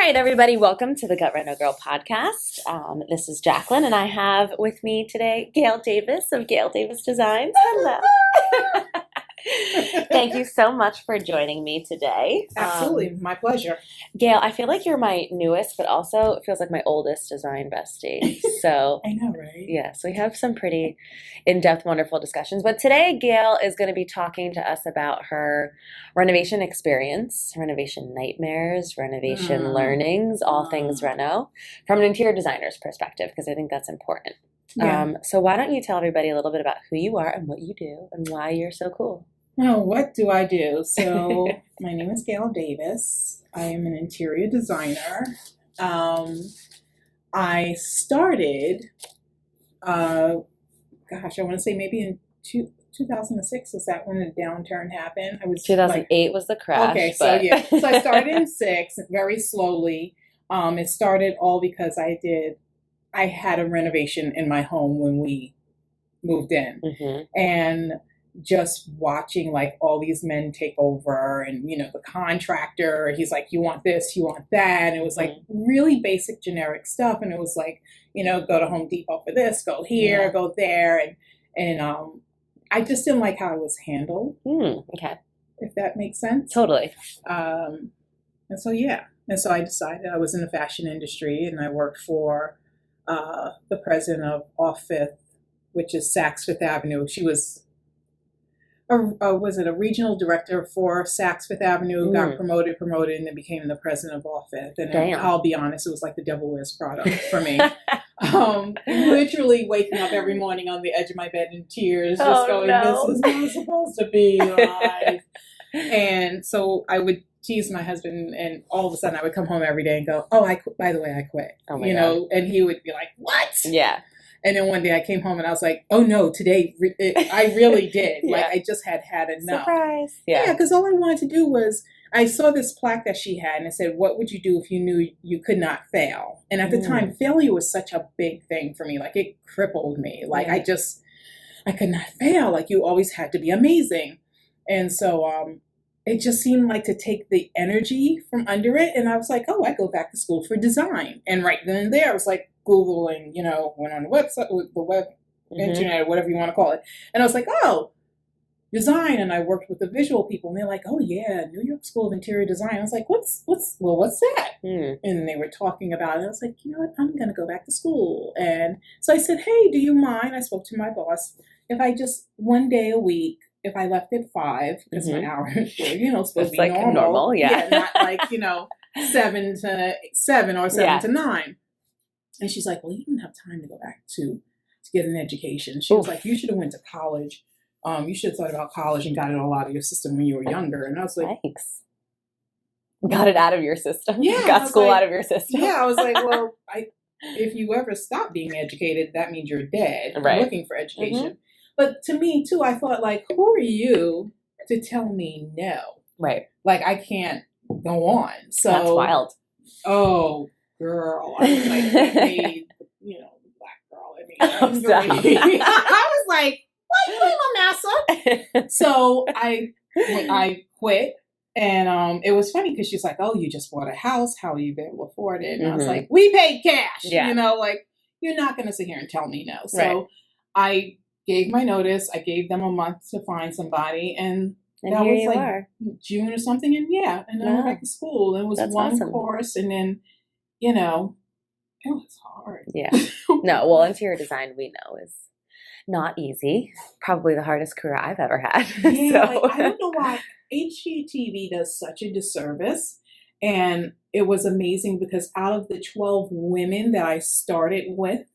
right, everybody, welcome to the Gut Reno Girl podcast. This is Jacqueline, and I have with me today Gail Davis of Gail Davis Designs. Hello. Thank you so much for joining me today. Absolutely, my pleasure. Gail, I feel like you're my newest, but also it feels like my oldest design bestie. So I know, right? yes, we have some pretty in-depth, wonderful discussions. But today, Gail is going to be talking to us about her renovation experience, renovation nightmares, renovation learnings, all things reno, from an interior designer's perspective, because I think that's important. Yeah. So why don't you tell everybody a little bit about who you are and what you do and why you're so cool? Well, what do I do? So my name is Gail Davis. I am an interior designer. I started, I want to say maybe in 2006. Was that when the downturn happened? 2008 was the crash. Okay, but... so I started in 6, very slowly. It started all because I had a renovation in my home when we moved in. Mm-hmm. And just watching like all these men take over and, the contractor, he's like, you want this, you want that. And it was like really basic, generic stuff. And it was like, go to Home Depot for this, go here, go there. And I just didn't like how I was handled. Okay. If that makes sense. Totally. And so I decided I was in the fashion industry, and I worked for the president of Off Fifth, which is Saks Fifth Avenue. She was a regional director for Saks Fifth Avenue, got promoted, and then became the president of Off Fifth. And I'll be honest, it was like the devil wears Prada for me. Literally waking up every morning on the edge of my bed in tears, just going, this is not supposed to be life. And so I would tease my husband, and all of a sudden I would come home every day and go, by the way, I quit. Oh my God. And he would be like, what? Yeah. And then one day I came home and I was like, oh no, today I really did. Like I just had enough. Surprise. Yeah, because all I wanted to do was, I saw this plaque that she had and it said, what would you do if you knew you could not fail? And at the time, failure was such a big thing for me. Like it crippled me. Like I could not fail. Like you always had to be amazing. And so it just seemed like to take the energy from under it. And I was like, I go back to school for design. And right then and there, I was like, Googling, went on the website, the web, internet, or whatever you want to call it. And I was like, design. And I worked with the visual people, and they're like, oh yeah, New York School of Interior Design. I was like, what's that? And they were talking about it. I was like, you know what, I'm going to go back to school. And so I said, hey, do you mind? I spoke to my boss. If I just one day a week, if I left at 5, because my hours were, supposed to be like normal. Yeah. Not like, 7 to 7 or 7 to 9. And she's like, well, you don't have time to go back to get an education. She was like, you should have went to college. You should have thought about college and got it all out of your system when you were younger. And I was like, thanks. Got it out of your system. Yeah. Got school out of your system. Yeah. I was like, well, if you ever stop being educated, that means you're dead. Right. Looking for education. But to me too, I thought like, who are you to tell me no? Right. Like I can't go on. So that's wild. Oh, girl. I was like, hey, the black girl. I was like, what are you doing, Massa? So I quit. And it was funny because she's like, oh, you just bought a house. How are you able to afford it? And I was like, we paid cash. Yeah. Like, you're not going to sit here and tell me no. So I gave my notice. I gave them a month to find somebody. And that was like June or something. And and I went back to school. It was one course. And then, it was hard. Yeah. No, well, interior design, we know, is not easy. Probably the hardest career I've ever had. Yeah, I don't know why HGTV does such a disservice. And it was amazing because out of the 12 women that I started with,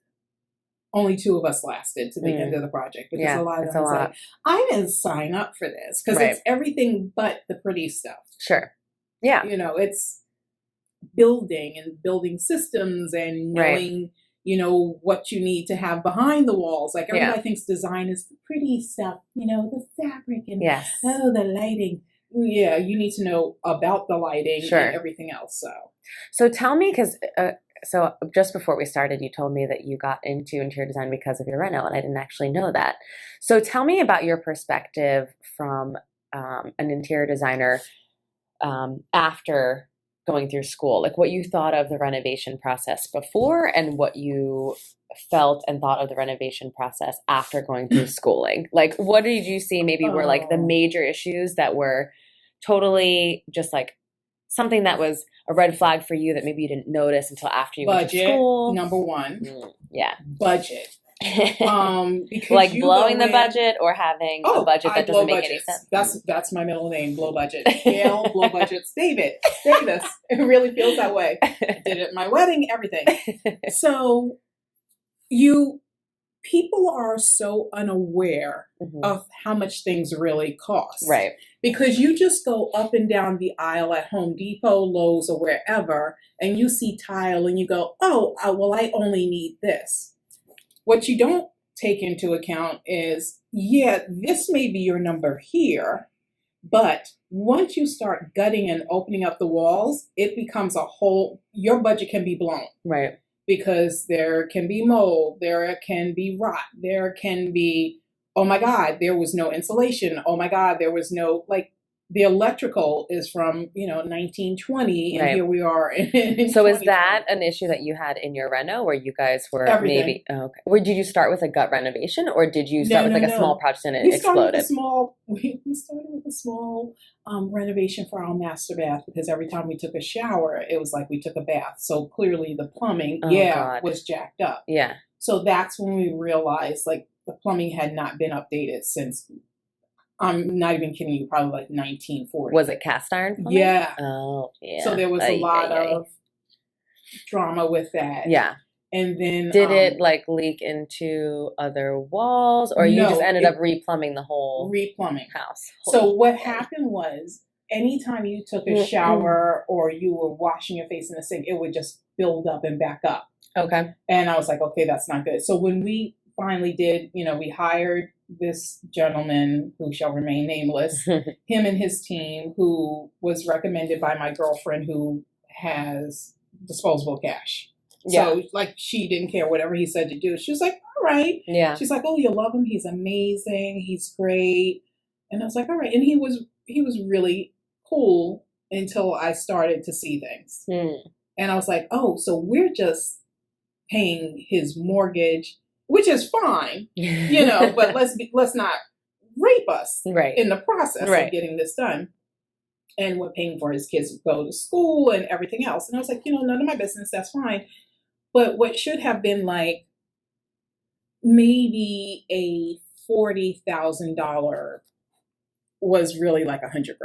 only 2 of us lasted to the end of the project. Because a lot of them was like, I didn't sign up for this. Because it's everything but the pretty stuff. Sure. Yeah. It's building systems and knowing, what you need to have behind the walls. Like everybody thinks design is the pretty stuff, the fabric and the lighting. Yeah, you need to know about the lighting and everything else. So tell me, because so just before we started, you told me that you got into interior design because of your reno, and I didn't actually know that. So tell me about your perspective from an interior designer after going through school, like what you thought of the renovation process before and what you felt and thought of the renovation process after going through schooling. Like, what did you see maybe were like the major issues that were totally just like something that was a red flag for you that maybe you didn't notice until after you went to school? Number one. Yeah. Budget. Because like blowing the budget or having a budget that doesn't make any sense. That's my middle name, Blow Budget. Gail, Blow Budgets, Davis. It really feels that way. I did it at my wedding, everything. So people are so unaware of how much things really cost. Right. Because you just go up and down the aisle at Home Depot, Lowe's, or wherever, and you see tile and you go, oh, well, I only need this. What you don't take into account is, this may be your number here, but once you start gutting and opening up the walls, it becomes your budget can be blown. Right. Because there can be mold, there can be rot, there can be, oh my God, there was no insulation. Oh my God, there was no, like, the electrical is from, 1920, and here we are. So is that an issue that you had in your reno where you guys were everything. Okay. Or did you start with a gut renovation or did you start with a small project and it exploded? We started with a small renovation for our master bath because every time we took a shower, it was like we took a bath. So clearly the plumbing, was jacked up. Yeah. So that's when we realized like the plumbing had not been updated since, I'm not even kidding you, probably like 1940. Was it cast iron plumbing? Yeah. Oh, yeah. So there was a lot of drama with that. Yeah. And then did it like leak into other walls, or you just ended up replumbing the whole house? So what happened was, anytime you took a shower or you were washing your face in the sink, it would just build up and back up. Okay. And I was like, okay, that's not good. So when we finally did, we hired this gentleman who shall remain nameless, him and his team, who was recommended by my girlfriend who has disposable cash. Yeah. So like she didn't care whatever he said to do. She was like, all right. Yeah. She's like, oh, you love him. He's amazing. He's great. And I was like, all right. And he was really cool until I started to see things. And I was like, oh, so we're just paying his mortgage, which is fine, but let's not rape us in the process of getting this done. And we're paying for his kids to go to school and everything else. And I was like, none of my business, that's fine. But what should have been like maybe a $40,000 was really like $100,000.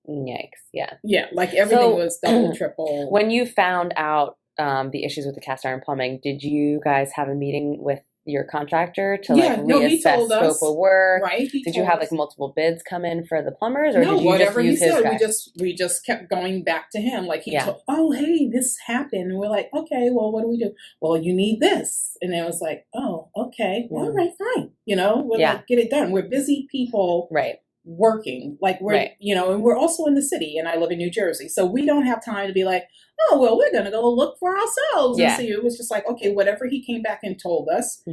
Yikes. Yeah. Yeah. Like everything was double, triple. When you found out the issues with the cast iron plumbing, did you guys have a meeting with your contractor to reassess scope of work? Right. Did you have like multiple bids come in for the plumbers, or did you whatever just use he his said, guy? we just kept going back to him. Like he told, oh, hey, this happened. And we're like, okay, well, what do we do? Well, you need this. And it was like, oh, okay, well, all right, fine. We're like, get it done. We're busy people. Right. Working like we're and we're also in the city, and I live in New Jersey, so we don't have time to be like, oh well, we're gonna go look for ourselves and see. It was just like, okay, whatever he came back and told us,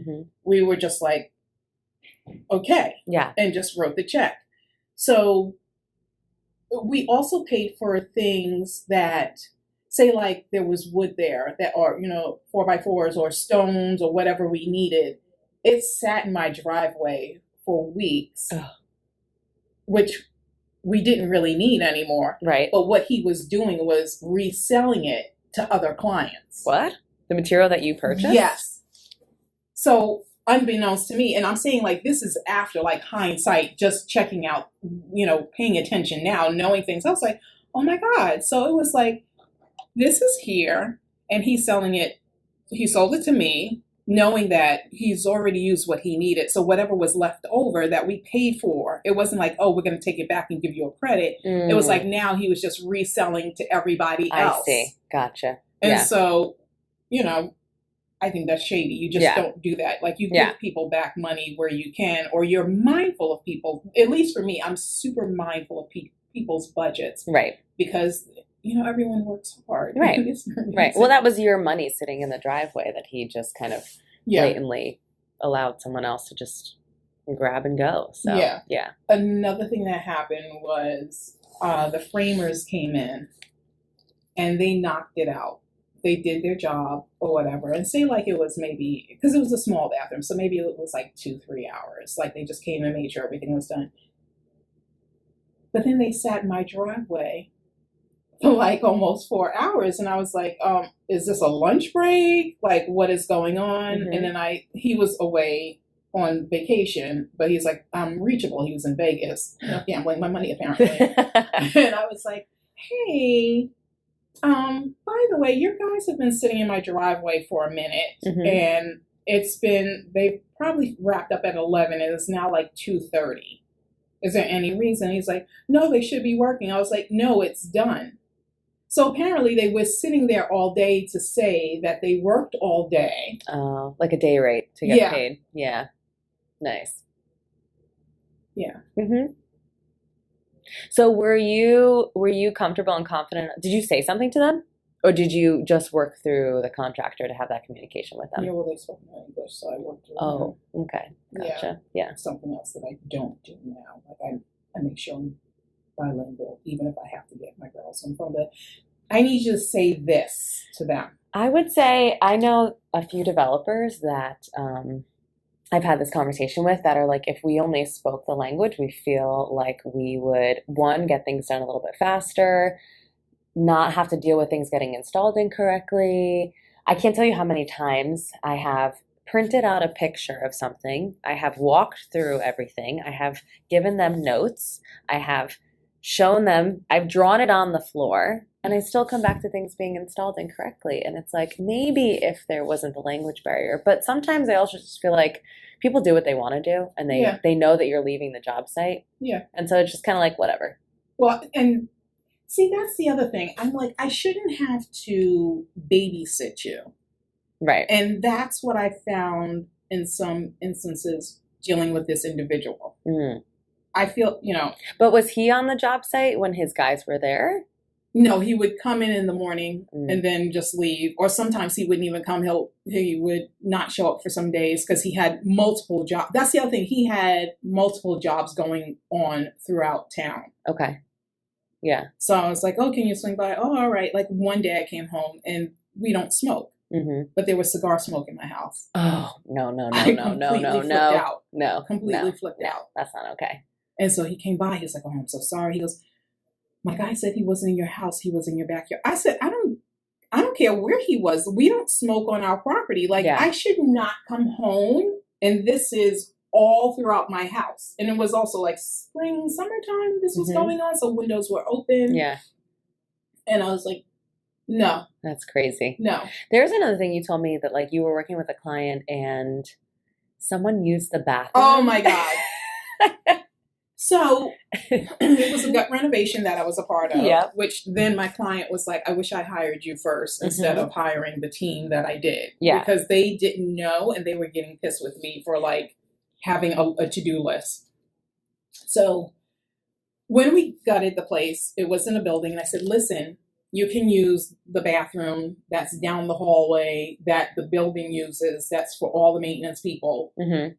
we were just like, okay, and just wrote the check. So we also paid for things that, say, like there was wood there that are 4x4s or stones or whatever we needed. It sat in my driveway for weeks. Ugh. Which we didn't really need anymore. Right. But what he was doing was reselling it to other clients. What? The material that you purchased? Yes. So unbeknownst to me, and I'm saying like this is after like hindsight, just checking out, paying attention now, knowing things. I was like, oh my God. So it was like, this is here and he's selling it. He sold it to me, knowing that he's already used what he needed. So whatever was left over that we paid for, it wasn't like, oh, we're going to take it back and give you a credit. It was like now he was just reselling to everybody else. I see. Gotcha. And so, I think that's shady. You just don't do that. Like you give people back money where you can, or you're mindful of people. At least for me, I'm super mindful of people's budgets. Right. Because everyone works hard. Right. Right. Well, that was your money sitting in the driveway that he just kind of blatantly allowed someone else to just grab and go. So, yeah. Another thing that happened was the framers came in and they knocked it out. They did their job or whatever, and say like it was maybe, because it was a small bathroom, so maybe it was like 2-3 hours. Like they just came and made sure everything was done. But then they sat in my driveway for like almost 4 hours, and I was like, is this a lunch break? Like, what is going on? Mhm. And then he was away on vacation, but he's like, I'm reachable. He was in Vegas, gambling my money apparently. And I was like, hey, by the way, your guys have been sitting in my driveway for a minute, Mhm. and they probably wrapped up at 11, and it's now like 2:30. Is there any reason? He's like, no, they should be working. I was like, no, it's done. So apparently they were sitting there all day to say that they worked all day. Oh, like a day rate to get Yeah. paid. Yeah. Nice. Yeah. Mm-hmm. So were you comfortable and confident? Did you say something to them? Or did you just work through the contractor to have that communication with them? Yeah, well, they spoke no English, so I worked through Oh, okay. Gotcha. Yeah. something else that I don't do now. Like I make sure I'm bilingual, even if I have to get my girls on the phone. But I need you to say this to them. I would say I know a few developers that I've had this conversation with that are like, if we only spoke the language, we feel like we would, one, get things done a little bit faster, not have to deal with things getting installed incorrectly. I can't tell you how many times I have printed out a picture of something. I have walked through everything. I have given them notes. I have shown them, I've drawn it on the floor, and I still come back to things being installed incorrectly. And it's like, maybe if there wasn't the language barrier, but sometimes I also just feel like people do what they want to do, and they know that you're leaving the job site. Yeah. And so it's just kind of like, whatever. Well, and see, that's the other thing. I'm like, I shouldn't have to babysit you. Right. And that's what I found in some instances dealing with this individual. Mm. I feel, But was he on the job site when his guys were there? no, he would come in the morning and then just leave. Or sometimes he wouldn't even come. He would not show up for some days because he had multiple jobs. That's the other thing. He had multiple jobs going on throughout town. Okay. Yeah. So I was like, oh, can you swing by? Oh, all right. Like one day I came home and we don't smoke. Mm-hmm. But there was cigar smoke in my house. Oh, no. Completely flipped out. That's not okay. And so he came by. He was like, oh, I'm so sorry. He goes, my guy said he wasn't in your house. He was in your backyard. I said, I don't care where he was. We don't smoke on our property. Like, I should not come home. And this is all throughout my house. And it was also like spring, summertime. This was going on. So windows were open. Yeah. And I was like, no. That's crazy. No. There's another thing you told me that like you were working with a client and someone used the bathroom. Oh my God. So it was a gut renovation that I was a part of, which then my client was like, I wish I hired you first instead of hiring the team that I did. Yeah. Because they didn't know and they were getting pissed with me for like having a to-do list. So when we gutted the place, it was in a building, and I said, listen, you can use the bathroom that's down the hallway that the building uses. That's for all the maintenance people. Mm-hmm.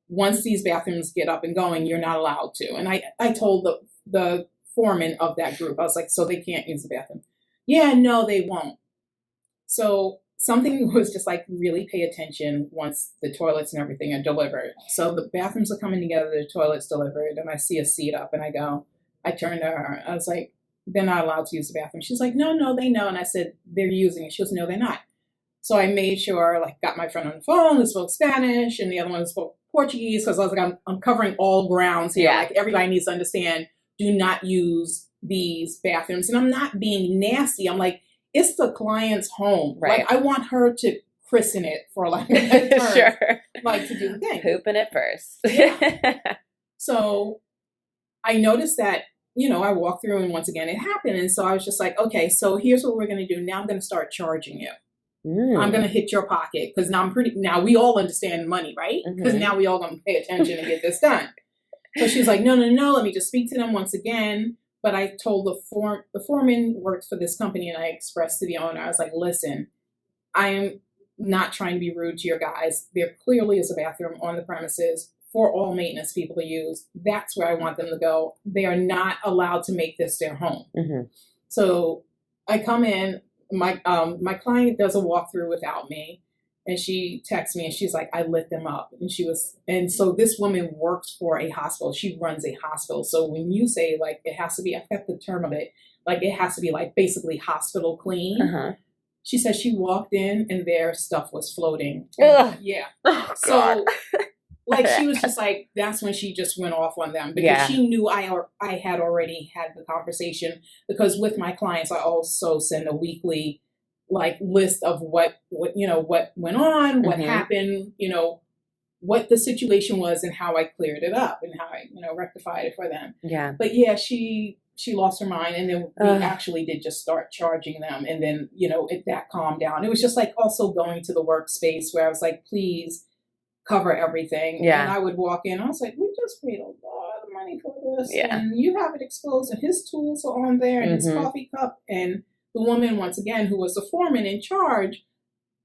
Once these bathrooms get up and going, you're not allowed to. And I told the foreman of that group, I was like, so they can't use the bathroom? Yeah, no, they won't. So something was just like, really pay attention once the toilets and everything are delivered. So the bathrooms are coming together, the toilet's delivered, and I see a seat up, and I turned to her. I was like, they're not allowed to use the bathroom. She's like, no, they know. And I said, they're using it. She goes, no, they're not. So I made sure, like, got my friend on the phone who spoke Spanish, and the other one spoke Portuguese, because I was like, I'm covering all grounds here. Yeah. Like, everybody needs to understand, do not use these bathrooms. And I'm not being nasty. I'm like, it's the client's home. Right. Like, I want her to christen it, for like a term, sure. Like, to do the thing. Pooping it first. Yeah. So I noticed that, I walked through, and once again it happened. And so I was just like, okay, so here's what we're going to do. Now I'm going to start charging you. I'm going to hit your pocket, because now we all understand money, right? Because now we all going to pay attention and get this done. So she's like, no, let me just speak to them once again. But I told the foreman worked for this company, and I expressed to the owner, I was like, listen, I am not trying to be rude to your guys. There clearly is a bathroom on the premises for all maintenance people to use. That's where I want them to go. They are not allowed to make this their home. So I come in, my client does a walkthrough without me, and she texts me and she's like, I lit them up. And so this woman works for a hospital. She runs a hospital. So when you say like it has to be, I forgot the term of it, like it has to be like basically hospital clean. Uh-huh. She said she walked in and their stuff was floating. Ugh. Yeah. Oh, So God. like she was just like, that's when she just went off on them because she knew I had already had the conversation, because with my clients I also send a weekly like list of what went on, what happened, what the situation was and how I cleared it up and how I rectified it for them. Yeah. But yeah, she lost her mind, and then we actually did just start charging them, and then that calmed down. It was just like also going to the workspace where I was like, please cover everything. Yeah. And I would walk in, I was like, we just paid a lot of money for this. Yeah. And you have it exposed and his tools are on there and his coffee cup. And the woman, once again, who was the foreman in charge,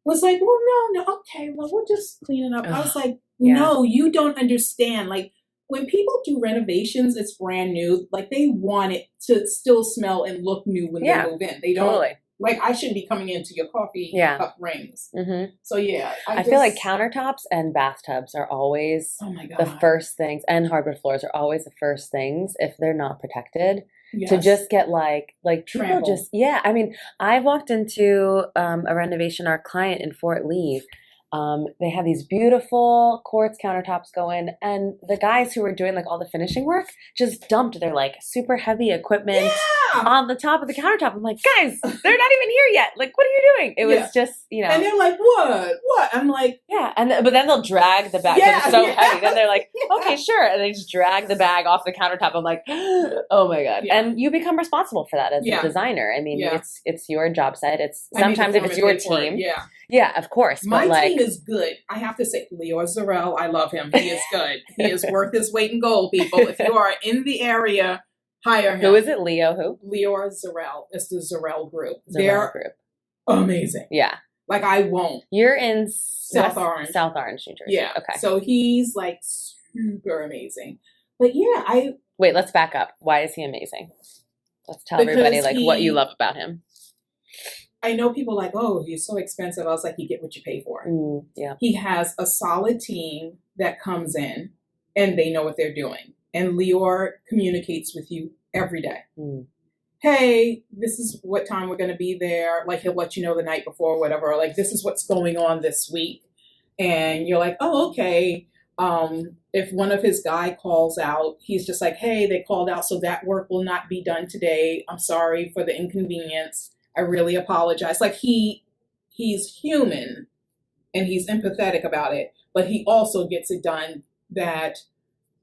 was like, well, no, okay, well, we'll just clean it up. I was like, no, you don't understand. Like, when people do renovations, it's brand new. Like, they want it to still smell and look new when they move in. They don't. Totally. Like, I shouldn't be coming into your coffee cup rings. So, yeah. I feel like countertops and bathtubs are always the first things, and hardwood floors are always the first things if they're not protected. Yes. To just get like people just, I mean, I walked into a renovation, our client in Fort Lee. They had these beautiful quartz countertops going, and the guys who were doing like all the finishing work just dumped their like super heavy equipment on the top of the countertop. I'm like, guys, they're not even here yet. Like, what are you doing? It was just, And they're like, what? I'm like, but then they'll drag the bag because it's so heavy. Then they're like, okay, sure. And they just drag the bag off the countertop. I'm like, oh my God. Yeah. And you become responsible for that as a designer. I mean, it's your job site. It's sometimes if it's your team. Yeah, of course. My team is good. I have to say, Leo Zarel, I love him. He is good. He is worth his weight in gold, people. If you are in the area, hire him. Who is it? Leo who? Leo Zarel. It's the Zarel group. They're amazing. Yeah. Like, I won't. You're in South Orange, New Jersey. Yeah. Okay. So he's like super amazing. But yeah, Wait, let's back up. Why is he amazing? Let's tell everybody like what you love about him. I know people like, oh, he's so expensive. I was like, you get what you pay for. Yeah. He has a solid team that comes in and they know what they're doing. And Lior communicates with you every day. Hey, this is what time we're going to be there. Like, he'll let you know the night before or whatever. Like, this is what's going on this week. And you're like, oh, okay. If one of his guy calls out, he's just like, hey, they called out, so that work will not be done today. I'm sorry for the inconvenience. I really apologize. Like, he's human and he's empathetic about it, but he also gets it done that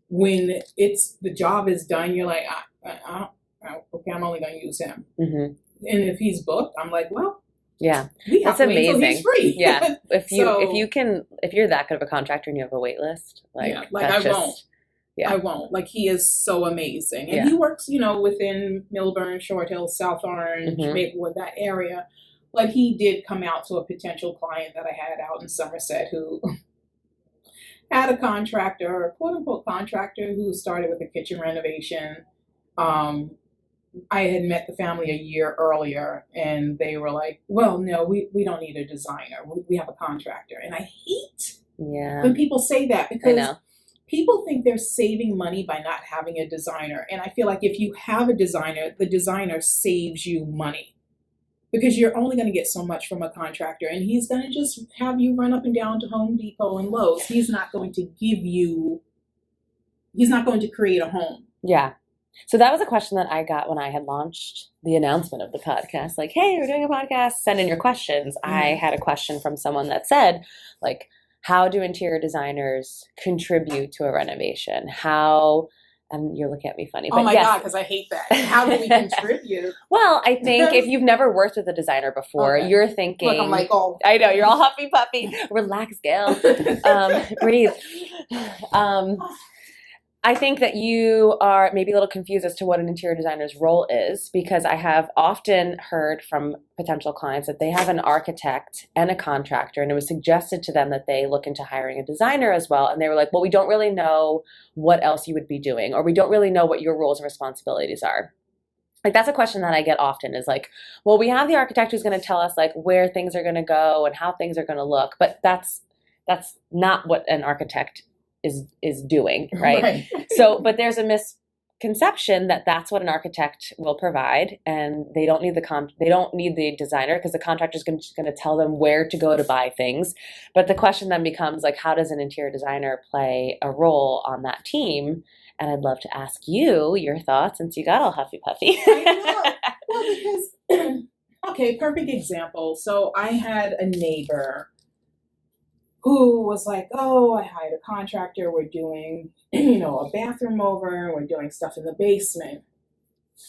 when the job is done, you're like, okay, I'm only going to use him. And if he's booked, I'm like, well, that's amazing. He's free. Yeah. If you're that good of a contractor and you have a wait list, I won't. Like, he is so amazing. And he works, within Millburn, Short Hills, South Orange, Maplewood, that area. But he did come out to a potential client that I had out in Somerset who had a contractor, a quote unquote contractor, who started with a kitchen renovation. I had met the family a year earlier and they were like, well, no, we don't need a designer. We have a contractor. And I hate when people say that, because people think they're saving money by not having a designer. And I feel like if you have a designer, the designer saves you money, because you're only going to get so much from a contractor, and he's going to just have you run up and down to Home Depot and Lowe's. He's not going to create a home. Yeah. So that was a question that I got when I had launched the announcement of the podcast. Like, hey, we're doing a podcast. Send in your questions. I had a question from someone that said, like, how do interior designers contribute to a renovation? And you're looking at me funny. But oh my God, because I hate that. How do we contribute? Well, I think if you've never worked with a designer before, you're thinking. Look, I'm like, oh. I know, you're all huffy puppy. Relax, Gail. Breathe. I think that you are maybe a little confused as to what an interior designer's role is, because I have often heard from potential clients that they have an architect and a contractor, and it was suggested to them that they look into hiring a designer as well. And they were like, well, we don't really know what else you would be doing, or we don't really know what your roles and responsibilities are. like that's a question that I get often is like, well, we have the architect who's going to tell us like where things are going to go and how things are going to look, but that's not what an architect is doing, right? Right. So, but there's a misconception that that's what an architect will provide, and they don't need they don't need the designer because the contractor's going to tell them where to go to buy things. But the question then becomes like, how does an interior designer play a role on that team? And I'd love to ask you your thoughts since you got all huffy puffy. I know. Well, because, okay, perfect example. So I had a neighbor who was like, oh, I hired a contractor. We're doing, a bathroom over. We're doing stuff in the basement.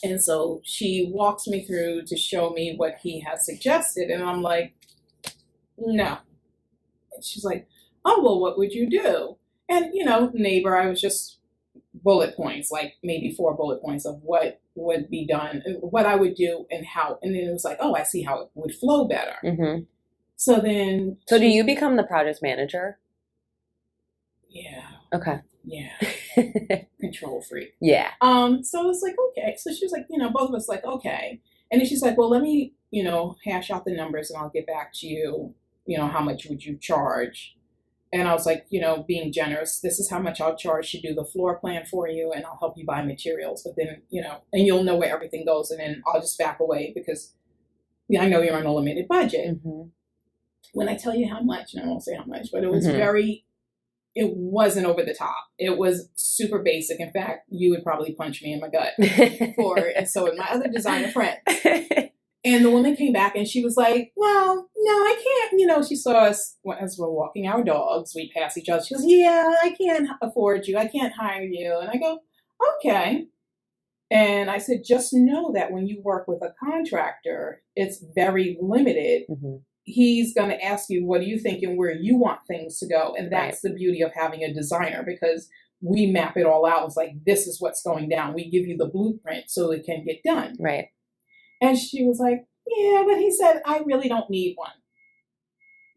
And so she walks me through to show me what he has suggested. And I'm like, no. And she's like, oh, well, what would you do? And, neighbor, I was just bullet points, like maybe 4 bullet points of what would be done, what I would do and how. And then it was like, oh, I see how it would flow better. Mm-hmm. So then. So do you become the project manager? Yeah. Okay. Yeah. Control freak. Yeah. So it's like, okay. So she was like, both of us like, okay. And then she's like, well, let me, hash out the numbers and I'll get back to you. How much would you charge? And I was like, being generous, this is how much I'll charge to do the floor plan for you, and I'll help you buy materials. But then, and you'll know where everything goes, and then I'll just back away because I know you're on a limited budget. Mm-hmm. When I tell you how much, and I won't say how much, but it was it wasn't over the top. It was super basic. In fact, you would probably punch me in my gut for it. And so would my other designer friend. And the woman came back and she was like, well, no, I can't. She saw us as we're walking our dogs. We pass each other. She goes, yeah, I can't afford you. I can't hire you. And I go, okay. And I said, just know that when you work with a contractor, it's very limited. Mm-hmm. He's going to ask you, what do you think and where you want things to go? And that's the beauty of having a designer, because we map it all out. It's like, this is what's going down. We give you the blueprint so it can get done. Right. And she was like, yeah, but he said, I really don't need one.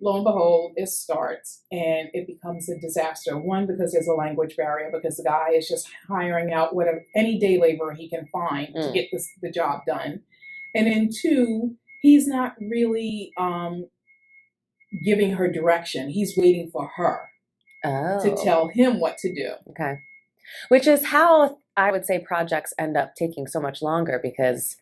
Lo and behold, it starts and it becomes a disaster. One, because there's a language barrier, because the guy is just hiring out whatever any day laborer he can find to get the job done. And then 2, he's not really giving her direction. He's waiting for her to tell him what to do. Okay. Which is how I would say projects end up taking so much longer, because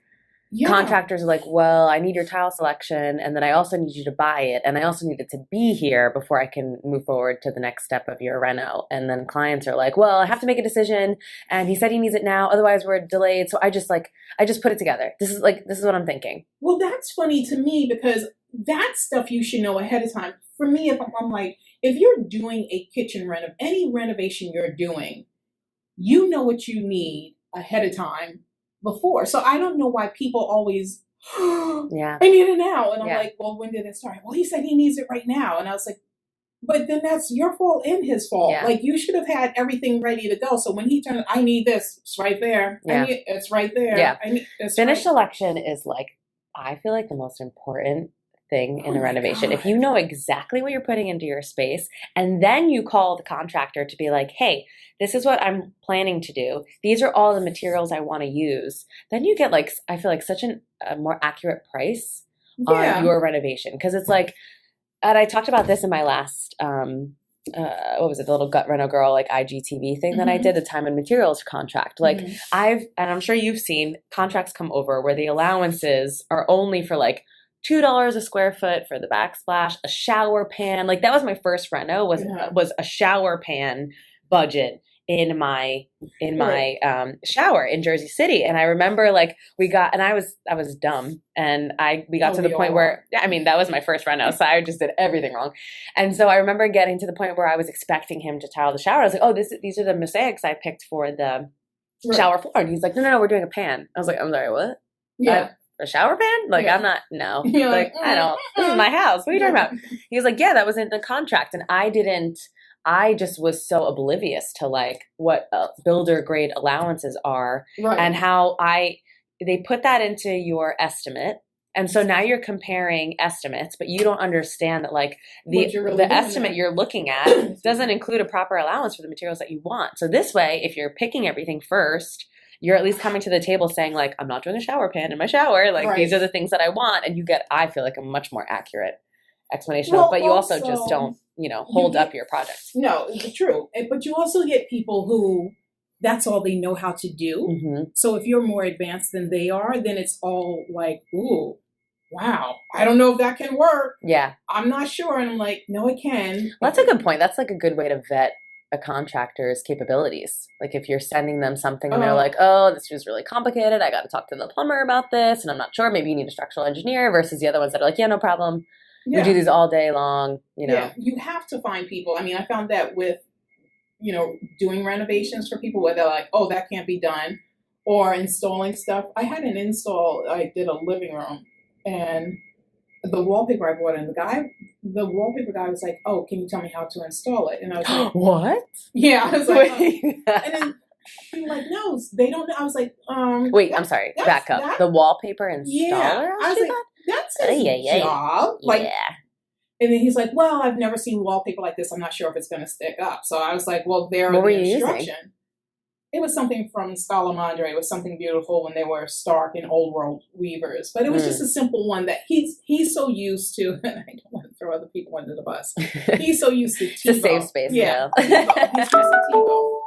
contractors are like, well, I need your tile selection, and then I also need you to buy it, and I also need it to be here before I can move forward to the next step of your reno. And then clients are like, well, I have to make a decision, and he said he needs it now, otherwise we're delayed. So I just put it together. This is what I'm thinking. Well, that's funny to me, because that stuff you should know ahead of time. For me, if I'm like, if you're doing a kitchen any renovation you're doing, you know what you need ahead of time before. So I don't know why people always, I need it now. And I'm like, well, when did it start? Well, he said he needs it right now. And I was like, but then that's your fault and his fault. Yeah. Like, you should have had everything ready to go. So when he turned, I need this. It's right there. Yeah. It's right there. Yeah. Finish right. selection is like, I feel like the most important thing in a renovation. God. If you know exactly what you're putting into your space, and then you call the contractor to be like, hey, this is what I'm planning to do. These are all the materials I want to use. Then you get like, I feel like such a more accurate price on your renovation. Because it's like, and I talked about this in my last, what was it, the little Gut Reno Girl, like IGTV thing that I did, the time and materials contract. Like and I'm sure you've seen contracts come over where the allowances are only for like $2 a square foot for the backsplash, a shower pan. Like that was my first reno was a shower pan budget in my shower in Jersey City. And I remember like I was dumb, and we got to the point where, I mean, that was my first reno, so I just did everything wrong. And so I remember getting to the point where I was expecting him to tile the shower. I was like, oh, these are the mosaics I picked for the shower floor. And he's like, no, we're doing a pan. I was like, I'm sorry, what? Yeah. A shower pan? Like, I'm not, no. Like, I don't, this is my house. What are you talking about? He was like, yeah, that was in the contract. And I just was so oblivious to like what builder grade allowances are and how they put that into your estimate. And so now you're comparing estimates, but you don't understand that like the estimate you're looking at doesn't include a proper allowance for the materials that you want. So this way, if you're picking everything first you're at least coming to the table saying like, I'm not doing a shower pan in my shower. Like these are the things that I want. And you get, I feel like, a much more accurate explanation of it. But you also just don't, hold up your project. No, it's true. But you also get people who that's all they know how to do. Mm-hmm. So if you're more advanced than they are, then it's all like, ooh, wow, I don't know if that can work. Yeah. I'm not sure. And I'm like, no, it can. Well, that's a good point. That's like a good way to vet a contractor's capabilities. Like if you're sending them something and they're like, oh, this was really complicated. I got to talk to the plumber about this. And I'm not sure. Maybe you need a structural engineer versus the other ones that are like, yeah, no problem. We do these all day long, Yeah, you have to find people. I mean, I found that with, doing renovations for people where they're like, oh, that can't be done, or installing stuff. I had an install, I did a living room, and the wallpaper I bought in, the wallpaper guy was like, oh, can you tell me how to install it? And I was like, what? Yeah, I was like, and then he was like, no, they don't know. I was like, wait, I'm sorry, back up. The wallpaper installer? Yeah, I was like, that's his job. Like, and then he's like, well, I've never seen wallpaper like this. I'm not sure if it's going to stick up. So I was like, well, there are the instruction. Using? It was something from Scala Madre. It was something beautiful when they were Stark and Old World weavers. But it was just a simple one that he's so used to. And I don't want to throw other people under the bus. He's so used to Tebow. It's a safe space. Yeah. He's used to Tebow.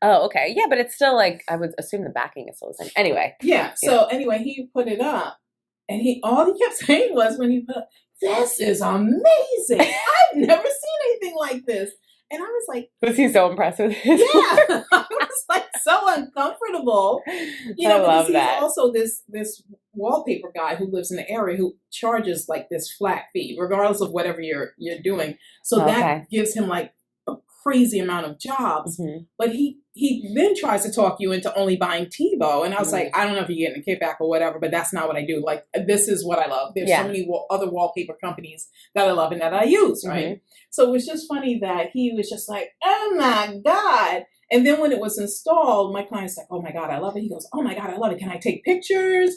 Oh, okay. Yeah, but it's still like, I would assume the backing is still the same. Anyway. Yeah. So anyway, he put it up. And all he kept saying was when he put up, this is amazing. I've never seen anything like this. And I was like, was he so impressed with it? Yeah. I was like so uncomfortable. I love because that. He's also this wallpaper guy who lives in the area who charges like this flat fee, regardless of whatever you're doing. So that gives him like a crazy amount of jobs. Mm-hmm. But he then tries to talk you into only buying Tebow. And I was like, I don't know if you're getting a kickback or whatever, but that's not what I do. Like, this is what I love. There's so many other wallpaper companies that I love and that I use, right? Mm-hmm. So it was just funny that he was just like, oh my God. And then when it was installed, my client's like, oh my God, I love it. He goes, oh my God, I love it. Can I take pictures?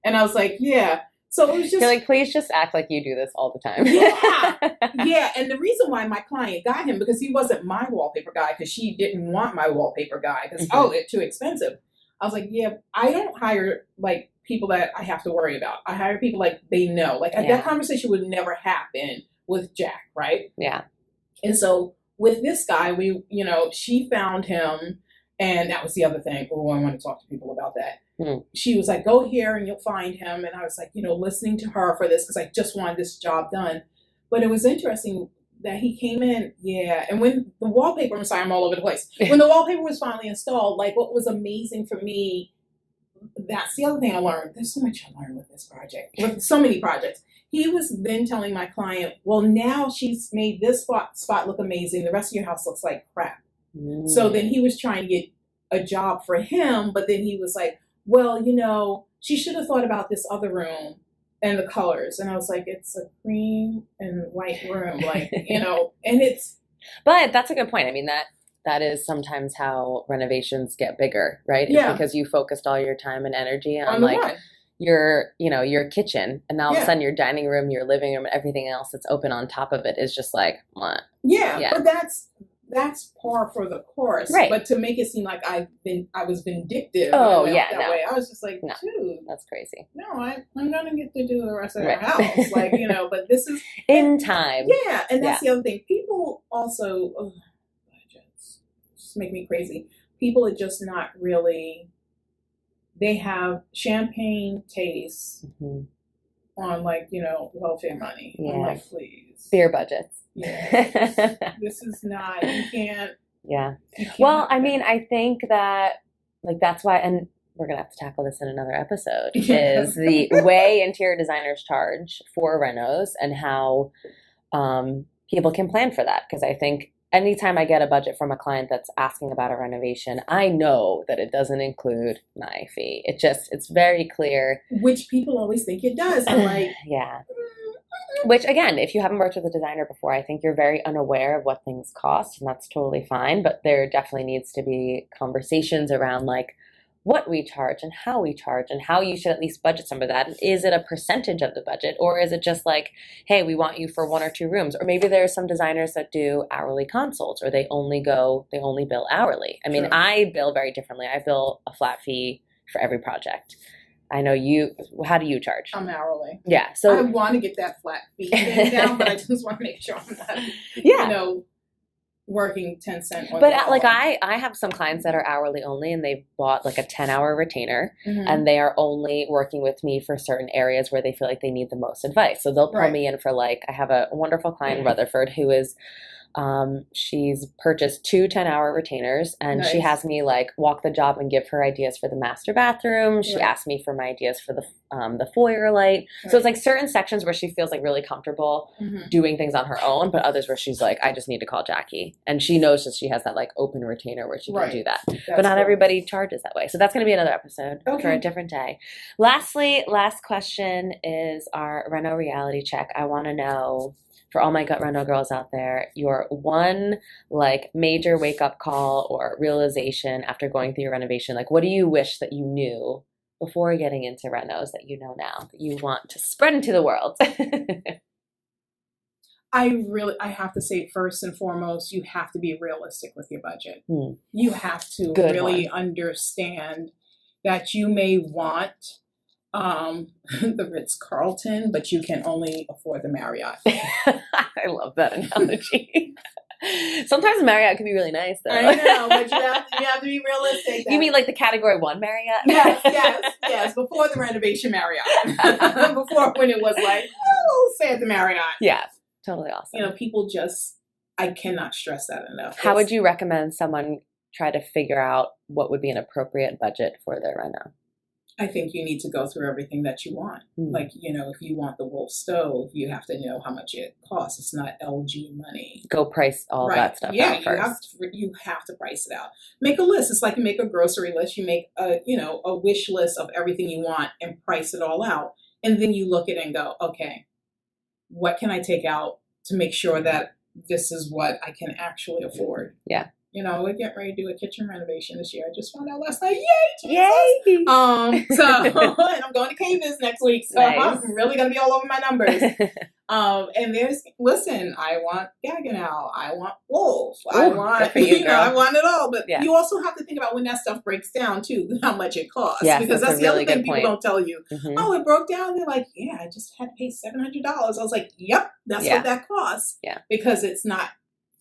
And I was like, yeah. So it was just... You're like, please just act like you do this all the time. Yeah. Yeah. And the reason why my client got him, because he wasn't my wallpaper guy, because she didn't want my wallpaper guy, because, they're too expensive. I was like, yeah, I don't hire, like, people that I have to worry about. I hire people like they know. Like, that conversation would never happen with Jack, right? Yeah. And so with this guy, she found him, and that was the other thing. Oh, I want to talk to people about that. She was like, go here and you'll find him. And I was like, listening to her for this because I just wanted this job done. But it was interesting that he came in. Yeah. And when the wallpaper, I'm sorry, I'm all over the place. When the wallpaper was finally installed, like what was amazing for me, that's the other thing I learned. There's so much I learned with this project, with so many projects. He was then telling my client, well, now she's made this spot look amazing. The rest of your house looks like crap. So then he was trying to get a job for him. But then he was like, well, she should have thought about this other room and the colors. And I was like, it's a cream and white room, like, and it's. But that's a good point. I mean, that is sometimes how renovations get bigger, right? It's because you focused all your time and energy on like your kitchen, and now all of a sudden your dining room, your living room, and everything else that's open on top of it is just like, what? Yeah. But that's par for the course, right? But to make it seem like I was vindictive. Oh way, I was just like, no, dude, that's crazy. No, I'm gonna get to do the rest of our house, like But this is in time. Yeah, and that's the other thing. People also just make me crazy. People are just not really. They have champagne tastes on welfare money. Yeah. I'm like, please, beer budgets. Yeah, this is not. You can't. Yeah. Well, I mean, I think that that's why, and we're gonna have to tackle this in another episode. Is the way interior designers charge for renos and how people can plan for that? Because I think anytime I get a budget from a client that's asking about a renovation, I know that it doesn't include my fee. It's very clear. Which people always think it does. I'm like, yeah. Which, again, if you haven't worked with a designer before, I think you're very unaware of what things cost, and that's totally fine. But there definitely needs to be conversations around, like, what we charge and how you should at least budget some of that. And is it a percentage of the budget, or is it just like, hey, we want you for 1 or 2 rooms? Or maybe there are some designers that do hourly consults, or they only bill hourly. I mean, Sure. I bill very differently. I bill a flat fee for every project. I know how do you charge? I'm hourly. Yeah. I So want to get that flat fee thing down, but I just want to make sure I'm not, yeah. working 10 cents on But the like dollar. I have some clients that are hourly only, and they've bought like a 10-hour retainer, Mhm. and they are only working with me for certain areas where they feel like they need the most advice. So they'll pull Right. me in for like, I have a wonderful client in Rutherford who is, she's purchased 2 10-hour retainers, and she Nice. has me like walk the job and give her ideas for the master bathroom. She Right. asked me for my ideas for the foyer light. So it's like certain sections where she feels like really comfortable Mhm. doing things on her own, but others where she's like, I just need to call Jackie. And she knows that she has that like open retainer where she can Right. do that. That's But not cool. everybody charges that way. So that's going to be another episode for Okay. a different day. Lastly, last question is our Reno reality check. I want to know, for all my gut Reno girls out there, your one like major wake up call or realization after going through your renovation. Like, what do you wish that you knew before getting into renos that you know now that you want to spread into the world? I have to say, first and foremost, you have to be realistic with your budget. You have to Good really understand that you may want the Ritz-Carlton, but you can only afford the Marriott. I love that analogy. Sometimes Marriott can be really nice, though. I know, but you have to be realistic. You mean like the Category 1 Marriott? Yes. Before the renovation Marriott. Before, when it was like, oh, stay at the Marriott. Yeah, totally awesome. People just, I cannot stress that enough. How would you recommend someone try to figure out what would be an appropriate budget for their reno? I think you need to go through everything that you want. Like, if you want the Wolf stove, you have to know how much it costs. It's not LG money. Go price all that stuff out first. You have to price it out. Make a list. It's like you make a grocery list. You make a wish list of everything you want and price it all out. And then you look at it and go, okay, what can I take out to make sure that this is what I can actually afford? Yeah. We're getting ready to do a kitchen renovation this year. I just found out last night. Yay! Yay! And I'm going to Cavis next week, so Nice. I'm really going to be all over my numbers. And I want Gaggenau, I want Wolf, I want, good for you, girl. I want it all. But Yeah. you also have to think about when that stuff breaks down too, how much it costs. Yes, because that's that's a the really other thing good people point. don't tell you. Mhm. Oh, it broke down. They're like, yeah, I just had to pay $700. I was like, yep, that's Yeah. what that costs. Yeah. Because it's not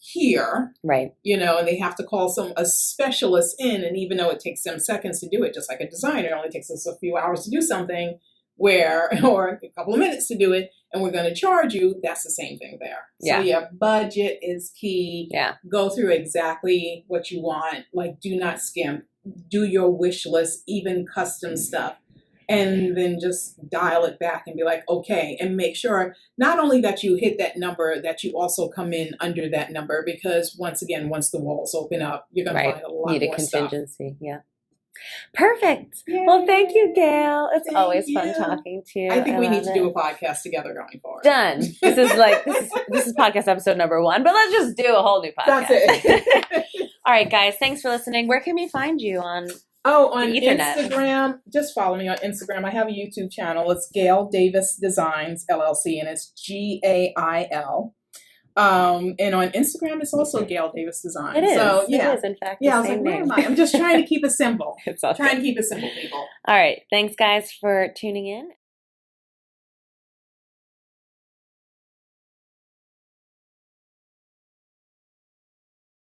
here, Right. and they have to call a specialist in, and even though it takes them seconds to do it, just like a designer, it only takes us a few hours to do something, or a couple of minutes to do it, and we're going to charge you. That's the same thing there. Yeah. So yeah, budget is key. Yeah. Go through exactly what you want. Like, do not skimp. Do your wish list, even custom stuff. And then just dial it back and be like, okay, and make sure not only that you hit that number, that you also come in under that number, because once the walls open up, you're going to find a lot Need a more stuff. contingency. Yeah. Perfect. Yay. Well, thank you, Gail. It's Thank always fun you. talking to you. I think we need love to it. do a podcast together going forward. Done. This is podcast episode number 1, but let's just do a whole new podcast. That's it. All right, guys. Thanks for listening. Where can we find you on? On The Ethernet. Instagram, just follow me on Instagram. I have a YouTube channel. It's Gail Davis Designs LLC, and it's GAIL. And on Instagram, it's also Gail Davis Designs. It is. So, It is, in fact, Yeah, I the was same like, where name. am I? I'm just trying to keep it simple. It's all Trying to good. keep it simple, people. All right. Thanks, guys, for tuning in.